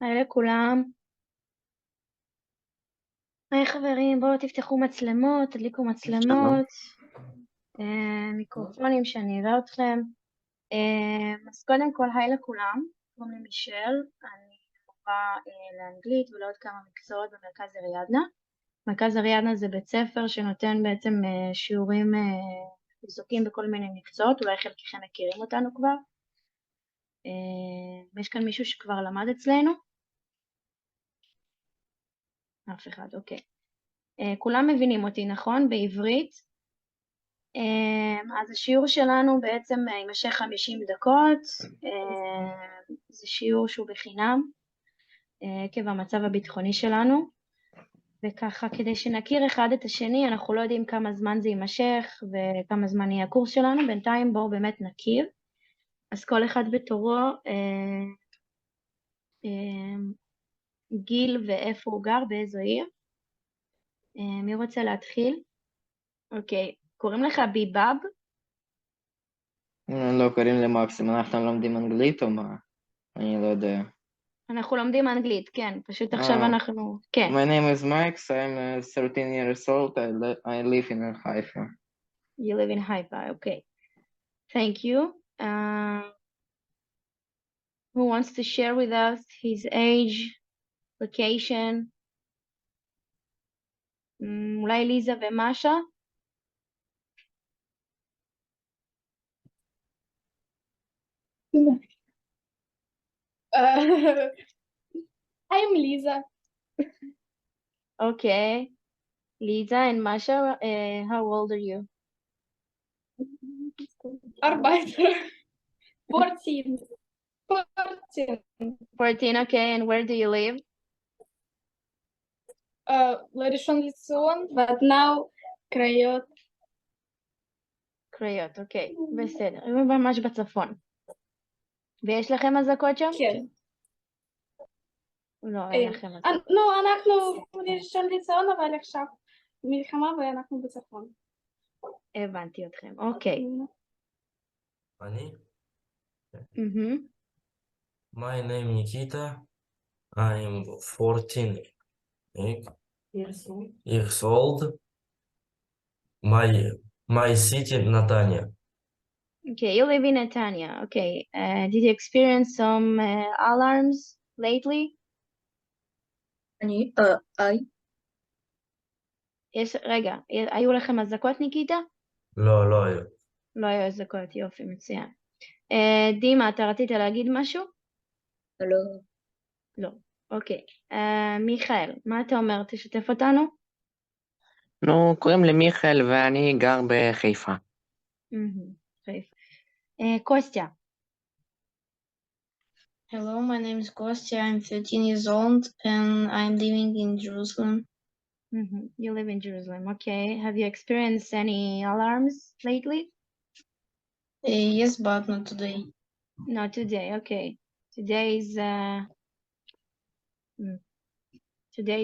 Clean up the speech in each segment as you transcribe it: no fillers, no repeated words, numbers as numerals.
היי לכולם. היי חברים, בואו תפתחו מצלמות, תדליקו מצלמות, מיקרופונים שאני אראה אתכם. אז קודם כל, היי לכולם, קוראים לי מישל, אני מורה לאנגלית ולעוד כמה מקצועות במרכז אריאדנה. מרכז אריאדנה זה בית ספר שנותן בעצם שיעורים עיסוקים בכל מיני מקצועות, אולי חלקכם מכירים אותנו כבר. יש כאן מישהו שכבר למד אצלנו? אף אחד, אוקיי. כולם מבינים אותי, נכון? בעברית. אז השיעור שלנו בעצם יימשך 50 דקות. זה שיעור שהוא בחינם, עקב המצב הביטחוני שלנו. וככה, כדי שנכיר אחד את השני, אנחנו לא יודעים כמה זמן זה יימשך וכמה זמן יהיה הקורס שלנו. בינתיים בואו באמת נכיר. אז כל אחד בתורו, גיל ואיפה הוא גר, באיזו עיר. מי רוצה להתחיל? אוקיי, קוראים לך ביבאב? לא קוראים למקסימום, אנחנו לומדים אנגלית או מה? אני לא יודע. אנחנו לומדים אנגלית, כן, פשוט עכשיו אנחנו, כן. My name is Max, I'm 13 years old, I live in Haifa. You live in Haifa, okay. Thank you. Who wants to share with us his age, location? אולי ליזה ומשה? I'm Lisa. Okay. Lisa and Masha, how old are you? Arbeiter. 14. 14, okay. And where do you live? Rishon, but now קריות. קריות, אוקיי. בסדר. ממש בצפון. ויש לכם אזעקות שם? כן. לא, אין לכם אזעקות. לא, אנחנו ראשון לציון, אבל עכשיו מלחמה ואנחנו בצפון. הבנתי אתכם, אוקיי. אני? My name is Nikita. I'm 14 years old. My city, Netanya. Okay, you live in Netanya. Okay. Did you experience some alarms lately? רגע, היו לכם אזעקות, ניקיטה? לא היו. לא היו אזעקות, יופי, מצוין. דימה, אתה רצית להגיד משהו? לא, אוקיי. מיכאל, מה אתה אומר? תשתף אותנו? נו, קוראים לי מיכאל ואני גר בחיפה. חיפה. קוסטיה. Hello, my name is Kostya. I'm 13 years old and I'm living in Jerusalem. You live in Jerusalem, okay. Have you experienced any alarms lately? Yes, but not today. Not today, okay. Today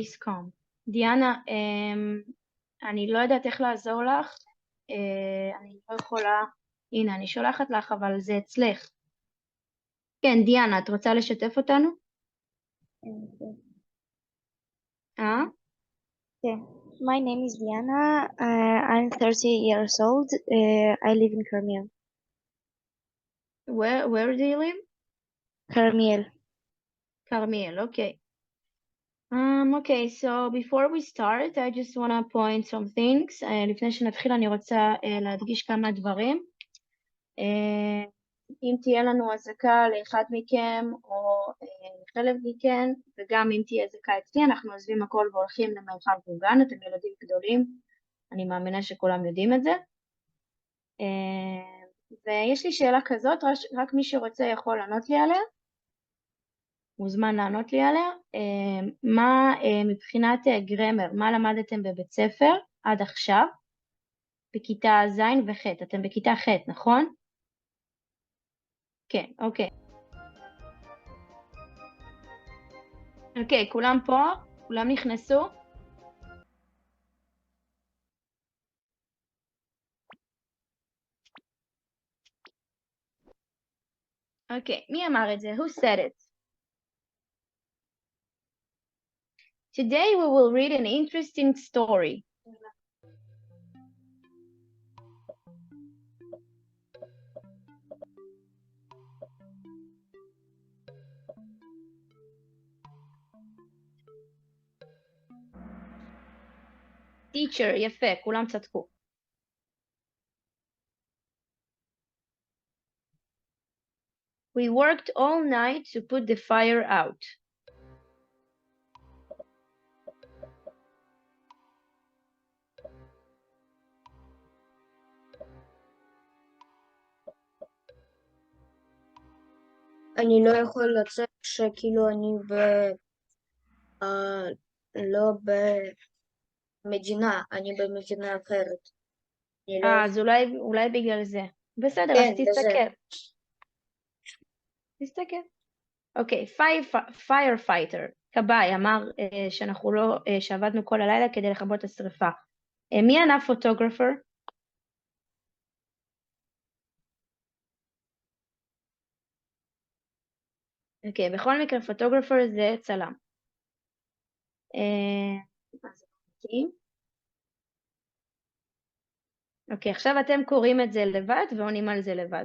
is calm. דיאנה, אני לא יודעת איך לעזור לך. אני לא יכולה, הנה, אני שולחת לך, אבל זה אצלך. כן, דיאנה, את רוצה לשתף אותנו? Yeah. My name is Diana. I'm 30 years old. I live in Carmiel. Where do you live? Carmiel. Carmiel, okay. Okay, so before we start, I just want to point some things. לפני שנתחיל, אני רוצה להדגיש כמה דברים. אם תהיה לנו אזעקה לאחד מכם או לחלק מכם, וגם אם תהיה אזעקה אצלי, אנחנו עוזבים הכל והולכים למרחב מוגן. אתם ילדים גדולים, אני מאמינה שכולם יודעים את זה. ויש לי שאלה כזאת, רק מי שרוצה יכול לענות לי עליה. מוזמן לענות לי עליה. מה מבחינת גרמר, מה למדתם בבית ספר עד עכשיו? בכיתה ז' וח', אתם בכיתה ח', נכון? כן, אוקיי. אוקיי, כולם פה? כולם נכנסו? אוקיי, מי אמר את זה? Who said it? Today we will read an interesting story. Teacher, יפה, כולם צדקו. We worked all night to put the fire out. אני לא יכול לצאת שכאילו אני לא במדינה, אני במדינה אחרת. אז אולי בגלל זה. בסדר, כן, אז תסתכל. תסתכל. אוקיי, firefighter, כבאי, אמר שעבדנו כל הלילה כדי לכבות את השריפה. מי ענה פוטוגרפר? אוקיי, בכל מקרה פוטוגרפר זה צלם. אוקיי, עכשיו אתם קוראים את זה לבד ועונים על זה לבד.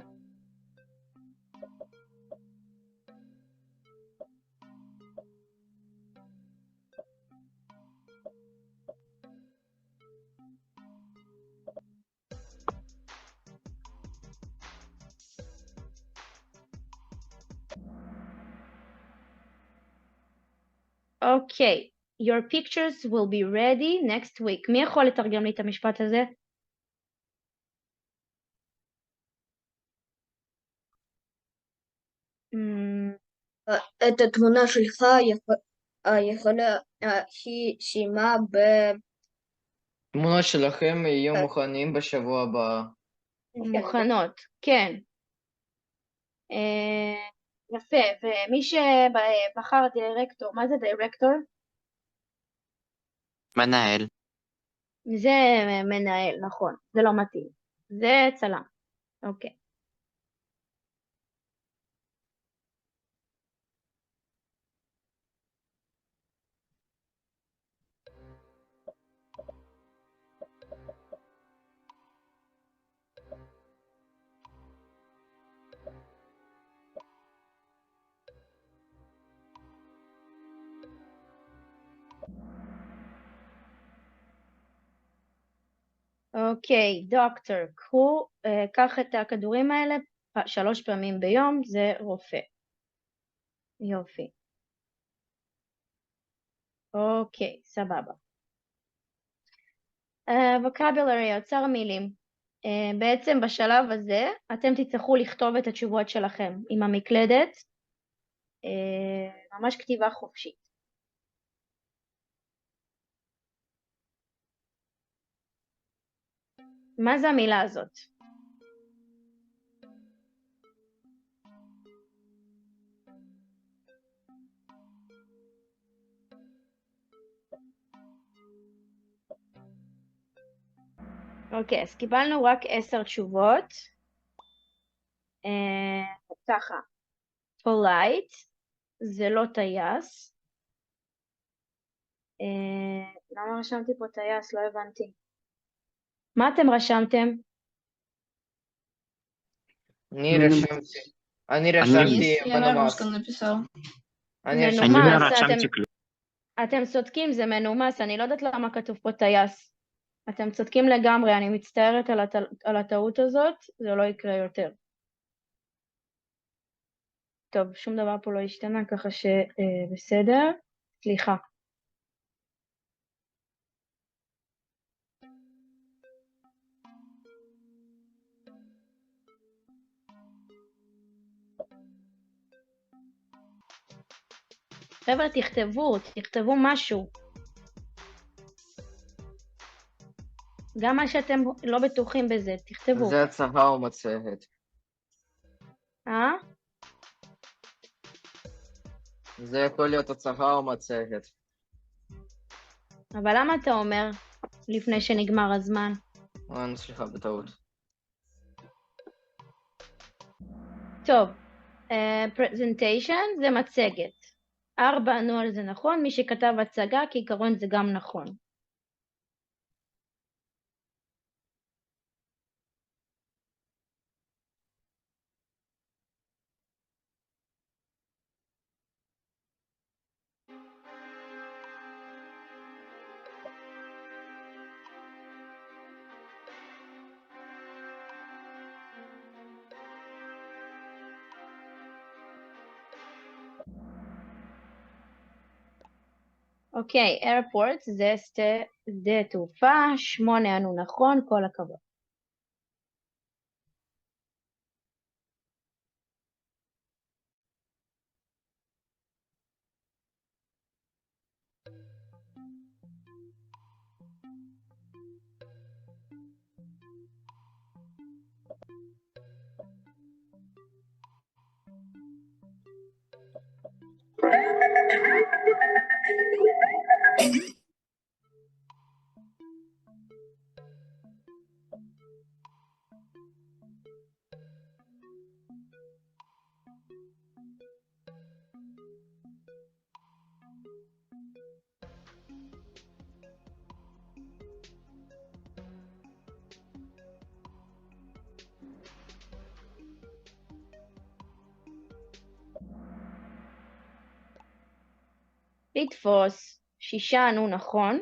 אוקיי, your pictures will be ready next week. מי יכול לתרגם לי את המשפט הזה? את התמונה שלך יכולה, היא סיימה תמונות שלכם יהיו מוכנים בשבוע הבא. מוכנות, כן. יפה, ומי שבחר דירקטור, מה זה דירקטור? מנהל. זה מנהל, נכון, זה לא מתאים. זה צלם, אוקיי. אוקיי, דוקטור, קח את הכדורים האלה 3 פעמים ביום, זה רופא. יופי. אוקיי, סבבה. vocabulary, אוצר מילים. בעצם בשלב הזה אתם תצטרכו לכתוב את התשובות שלכם עם המקלדת, ממש כתיבה חופשית. מה זה המילה הזאת? אוקיי, אז קיבלנו רק 10 תשובות. ככה, polite, זה לא טייס. למה רשמתי פה טייס? לא הבנתי. מה אתם רשמתם? אני רשמתי מנומס. אתם צודקים, זה מנומס, אני לא יודעת למה כתוב פה טייס. אתם צודקים לגמרי, אני מצטערת על הטעות הזאת, זה לא יקרה יותר. טוב, שום דבר פה לא השתנה, ככה שבסדר. סליחה. חבר'ה, תכתבו משהו. גם מה שאתם לא בטוחים בזה, תכתבו. זה הצהה או מצגת? זה יכול להיות הצהה או מצגת. אבל למה אתה אומר לפני שנגמר הזמן? סליחה, בטעות. טוב, presentation זה מצגת. 4 ענו על זה נכון, מי שכתב הצגה כעיקרון זה גם נכון. אוקיי, airport זה שדה תעופה, 8 ענו נכון, כל הכבוד. לתפוס, 6 ענו נכון.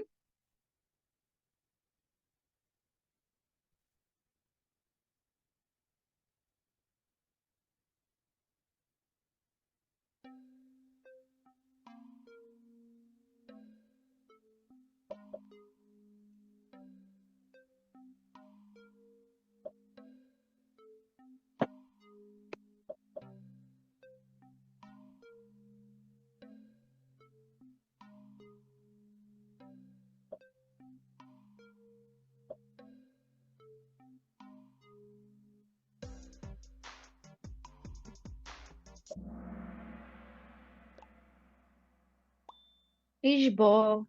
לשבור,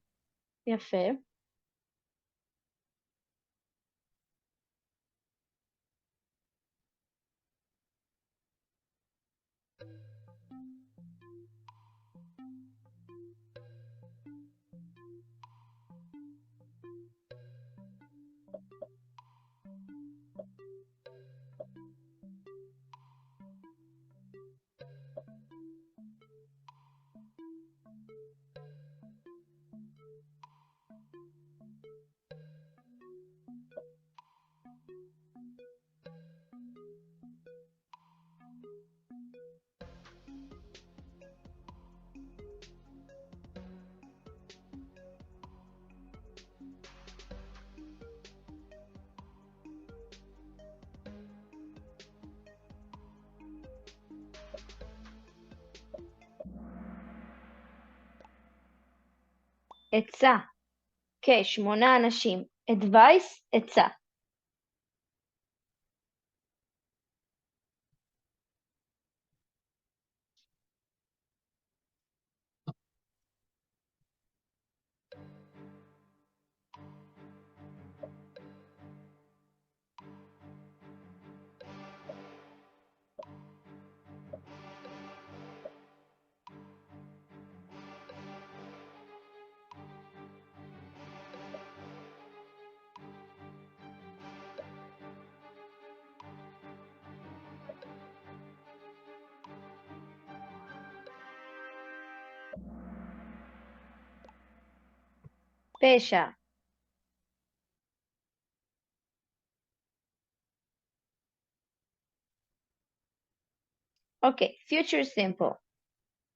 יפה. עצה, כ8 אנשים, advice, עצה. פשע. אוקיי, future simple.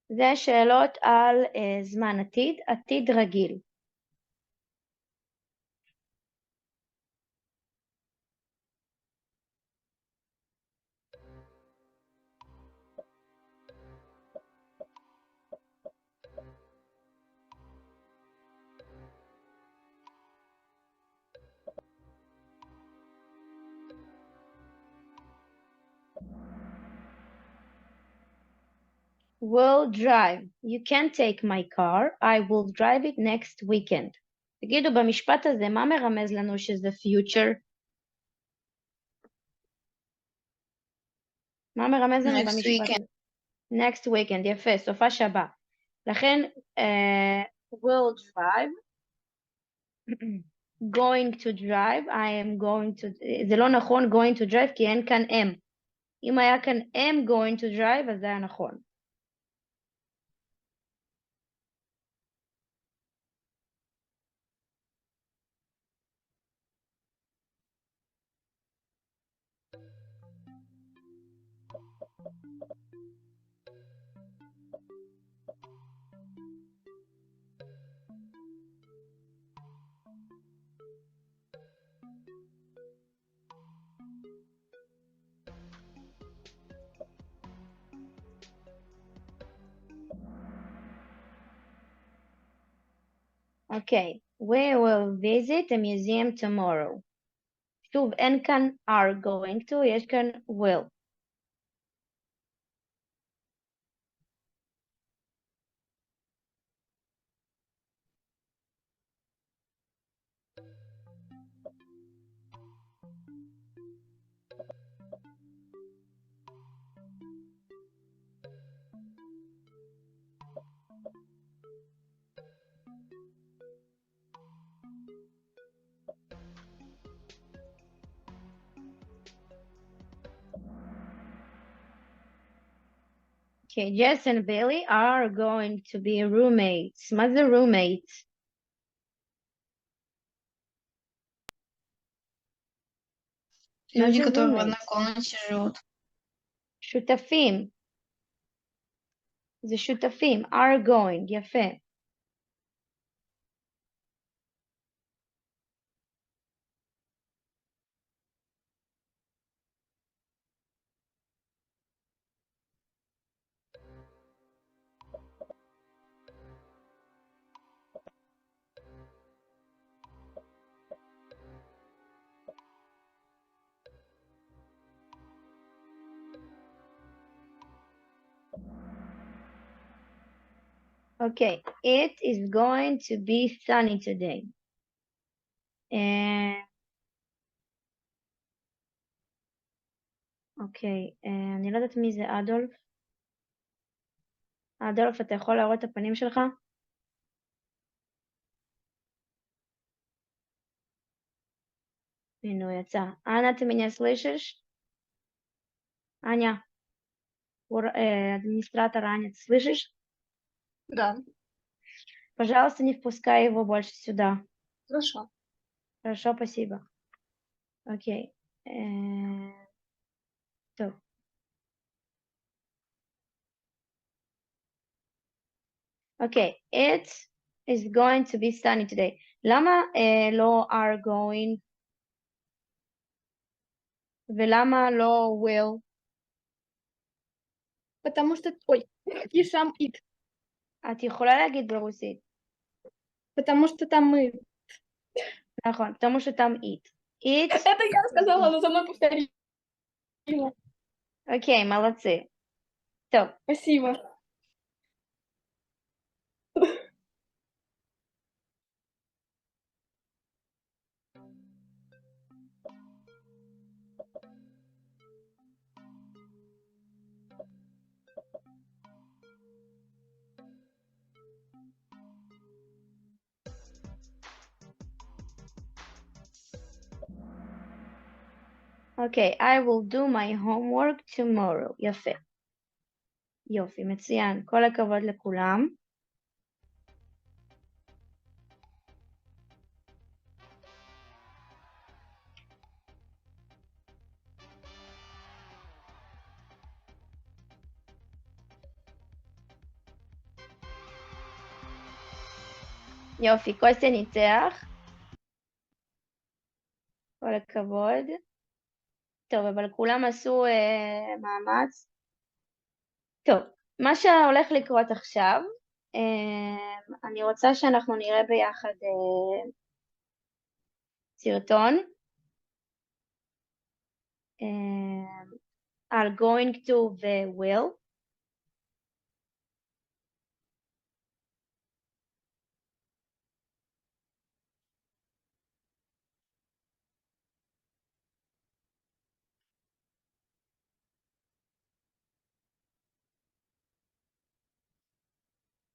זה שאלות על זמן עתיד, עתיד רגיל. Will drive. You can take my car. I will drive it next weekend. תגידו, במשפט הזה, מה מרמז לנו שזה future? מה מרמז לנו במשפט הזה? Next weekend, יפה, סופה שבה. לכן, will drive, going to drive, I am going to, זה לא נכון going to drive כי אין כאן am. אם היה כאן am going to drive, אז זה היה נכון. אוקיי, we will visit a museum tomorrow. שוב, אין כאן are going to, יש כאן will. Okay, Jess and Billy are going to be roommates. מה זה roommates? Люди, Надо которые в roommates. одной комнате живут. שותפים. זה שותפים. are going. יפה. Okay, it is going to be sunny today. אוקיי, אני לא יודעת מי זה אדולף. אדולף, אתה יכול להראות את הפנים שלך? הנה, הוא יצא. אנה, ты меня слышишь? Аня, администратор Аня, ты слышишь? Да, Пожалуйста, не впускай его больше сюда. хорошо. Хорошо, спасибо. Окей. טוב. Okay, it is going to be sunny today. למה לא are going? ולמה לא will? Потому что... Ой, и сам it. את יכולה להגיד ברוסית. Потому что там мы. נכון, потому что там it. It. Это я сказала, но за мной повторила. окей, молодцы. טוב. Спасибо. Okay, I will do my homework tomorrow. יפה. יופי, מצוין. כל הכבוד לכולם. יופי, קוסטיה ניצח. כל הכבוד. טוב, אבל כולם עשו מאמץ. טוב, מה שהולך לקרות עכשיו, אני רוצה שאנחנו נראה ביחד סרטון. are going to ו-will.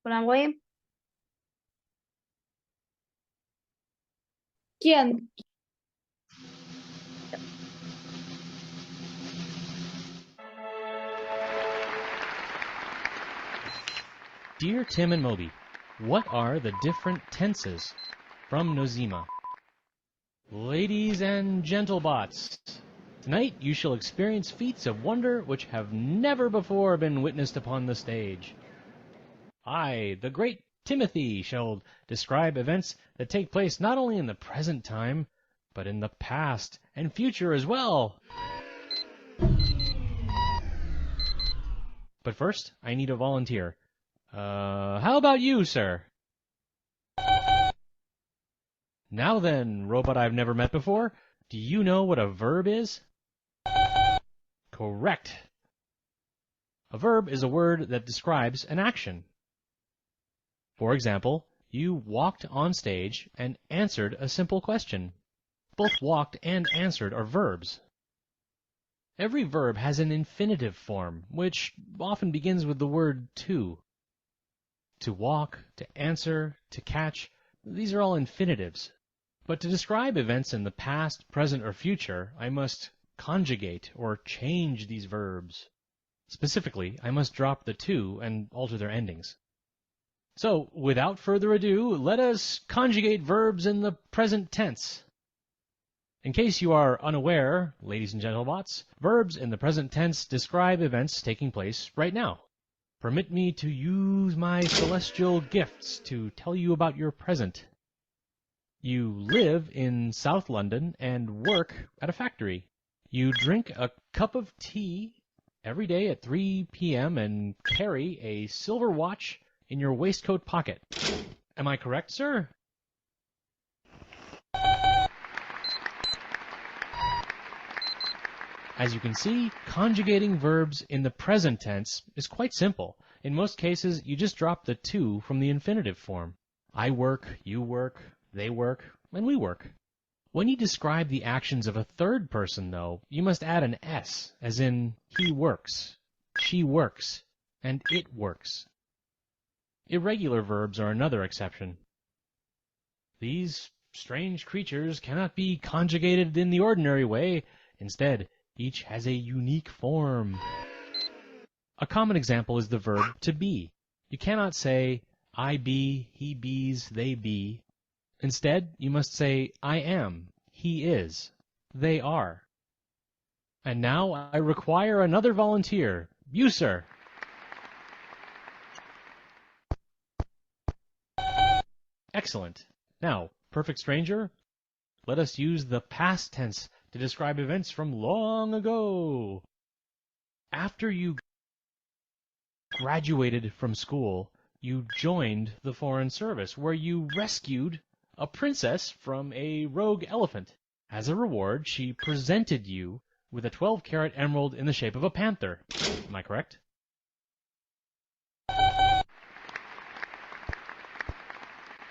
כולם רואים? כן. Dear Tim and Moby, what are the different tenses? From Nozima. Ladies and gentlebots, tonight you shall experience feats of wonder which have never before been witnessed upon the stage. I, the great Timothy, shall describe events that take place not only in the present time, but in the past and future as well. But first, I need a volunteer. How about you, sir? Now then, robot I've never met before, do you know what a verb is? Correct. A verb is a word that describes an action. For example, you walked on stage and answered a simple question. Both walked and answered are verbs. Every verb has an infinitive form, which often begins with the word to. To walk, to answer, to catch, these are all infinitives. But to describe events in the past, present, or future, I must conjugate or change these verbs. Specifically, I must drop the to and alter their endings. So, without further ado, let us conjugate verbs in the present tense. In case you are unaware, ladies and gentlebots, verbs in the present tense describe events taking place right now. Permit me to use my celestial gifts to tell you about your present. You live in South London and work at a factory. You drink a cup of tea every day at 3 p.m. and carry a silver watch in your waistcoat pocket. Am I correct, sir? As you can see, conjugating verbs in the present tense is quite simple. In most cases, you just drop the to from the infinitive form. I work, you work, they work, and we work. When you describe the actions of a third person, though, you must add an S, as in he works, she works, and it works. Irregular verbs are another exception. These strange creatures cannot be conjugated in the ordinary way. Instead, each has a unique form. A common example is the verb to be. You cannot say, I be, he bees, they be. Instead, you must say, I am, he is, they are. And now I require another volunteer. You, sir. Excellent. Now, perfect stranger, let us use the past tense to describe events from long ago. After you graduated from school, you joined the Foreign Service, where you rescued a princess from a rogue elephant. As a reward, she presented you with a 12-carat emerald in the shape of a panther. Am I correct?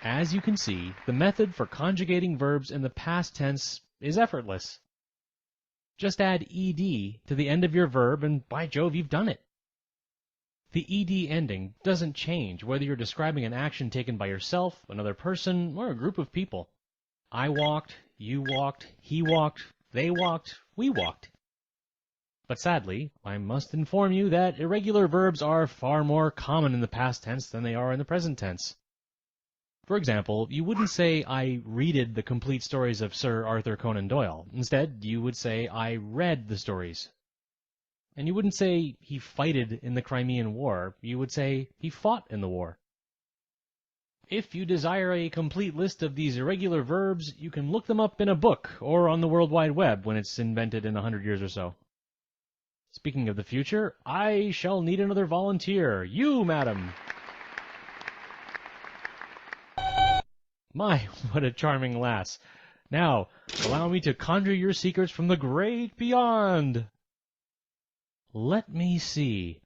As you can see, the method for conjugating verbs in the past tense is effortless. Just add ed to the end of your verb, and by Jove, you've done it. The ed ending doesn't change whether you're describing an action taken by yourself, another person, or a group of people. I walked, you walked, he walked, they walked, we walked. But sadly, I must inform you that irregular verbs are far more common in the past tense than they are in the present tense. For example, you wouldn't say, I readed the complete stories of Sir Arthur Conan Doyle. Instead, you would say, I read the stories. And you wouldn't say, he fighted in the Crimean War. You would say, he fought in the war. If you desire a complete list of these irregular verbs, you can look them up in a book or on the World Wide Web when it's invented in 100 years or so. Speaking of the future, I shall need another volunteer. You, madam. My, what a charming lass. Now, allow me to conjure your secrets from the great beyond. Let me see.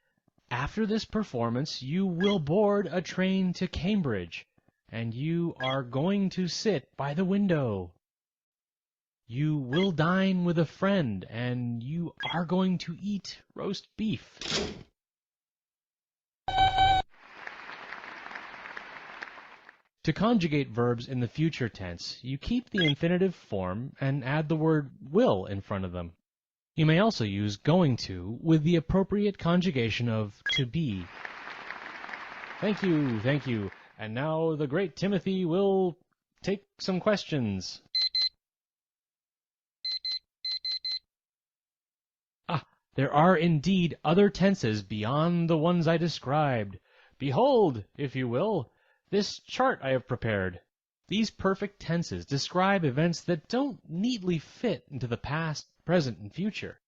After this performance, you will board a train to Cambridge, and you are going to sit by the window. You will dine with a friend, and you are going to eat roast beef. To conjugate verbs in the future tense, you keep the infinitive form and add the word will in front of them. You may also use going to with the appropriate conjugation of to be. Thank you, thank you. And now the great Timothy will take some questions. There are indeed other tenses beyond the ones I described. Behold, if you will, this chart I have prepared. These perfect tenses describe events that don't neatly fit into the past, present, and future.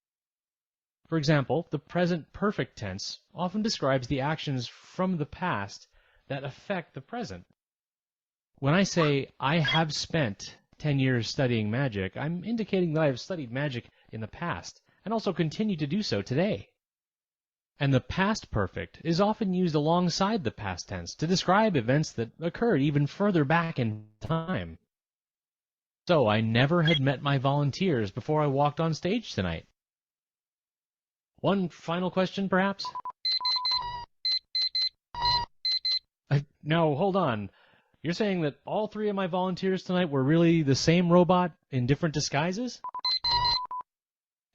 For example, the present perfect tense often describes the actions from the past that affect the present. When I say, I have spent 10 years studying magic, I'm indicating that I have studied magic in the past, and also continue to do so today. And the past perfect is often used alongside the past tense to describe events that occurred even further back in time. So I never had met my volunteers before I walked on stage tonight. One final question, perhaps? No, hold on. You're saying that all three of my volunteers tonight were really the same robot in different disguises?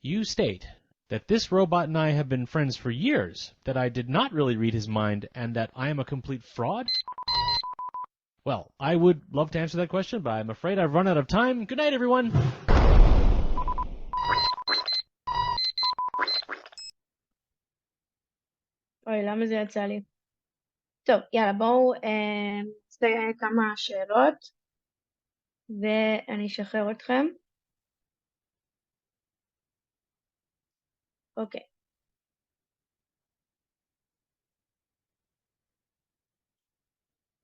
You state that this robot and I have been friends for years, that I did not really read his mind, and that I am a complete fraud? Well, I would love to answer that question, but I'm afraid I've run out of time. Good night, everyone! אוי, למה זה יצא לי? טוב, יאללה, בואו נעשה כמה שאלות, ואני אשחרר אתכם. אוקיי.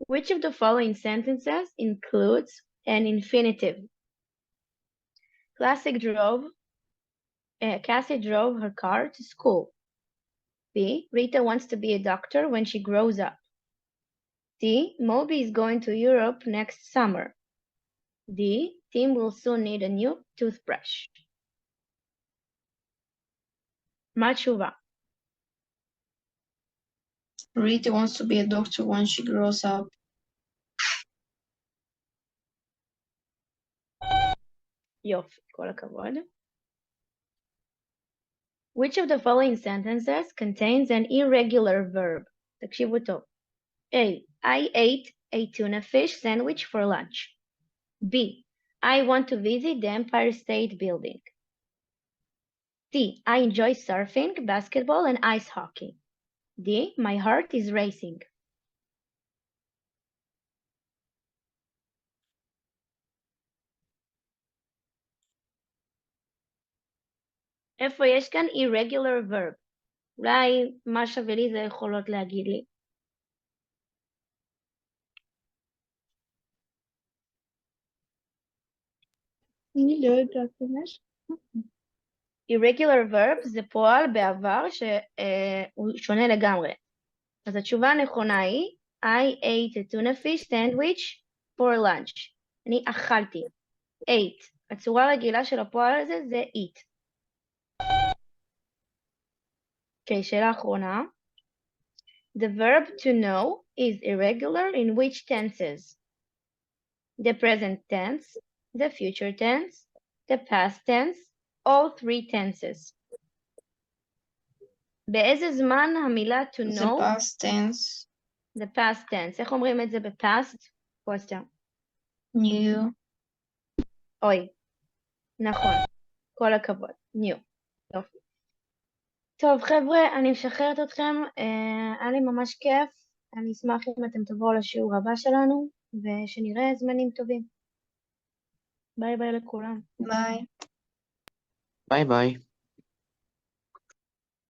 Which of the following sentences includes an infinitive? Cassie drove her car to school. B. Rita wants to be a doctor when she grows up. D. Moby is going to Europe next summer. D. Tim will soon need a new toothbrush. מה התשובה? Rita wants to be a doctor when she grows up. יופי, כל הכבוד. Which of the following sentences contains an irregular verb? תקשיבו טוב. A. I ate a tuna fish sandwich for lunch. B. I want to visit the Empire State Building. C. I enjoy surfing, basketball, and ice hockey. D. My heart is racing. איפה יש כאן irregular verb? אולי מה שווה לי זה יכולות להגיד לי. אני לא יודעת ממש. irregular verb זה פועל בעבר שהוא שונה לגמרי. אז התשובה הנכונה היא I ate a tuna fish sandwich for lunch. אני אכלתי. ate. הצורה הרגילה של הפועל הזה זה eat. אוקיי, שאלה אחרונה. The verb to know is irregular in which tenses? The present tense, the future tense, the past tense, all three tenses. באיזה זמן המילה to know? The past tense. The past tense. איך אומרים את זה בפast? קוסטה. New. אוי. נכון. כל הכבוד. new. יופי. טוב, חבר'ה, אני משחררת אתכם. היה לי ממש כיף. אני אשמח אם אתם תבואו לשיעור הבא שלנו, ושנראה זמנים טובים. ביי ביי לכולם. Bye. Bye bye.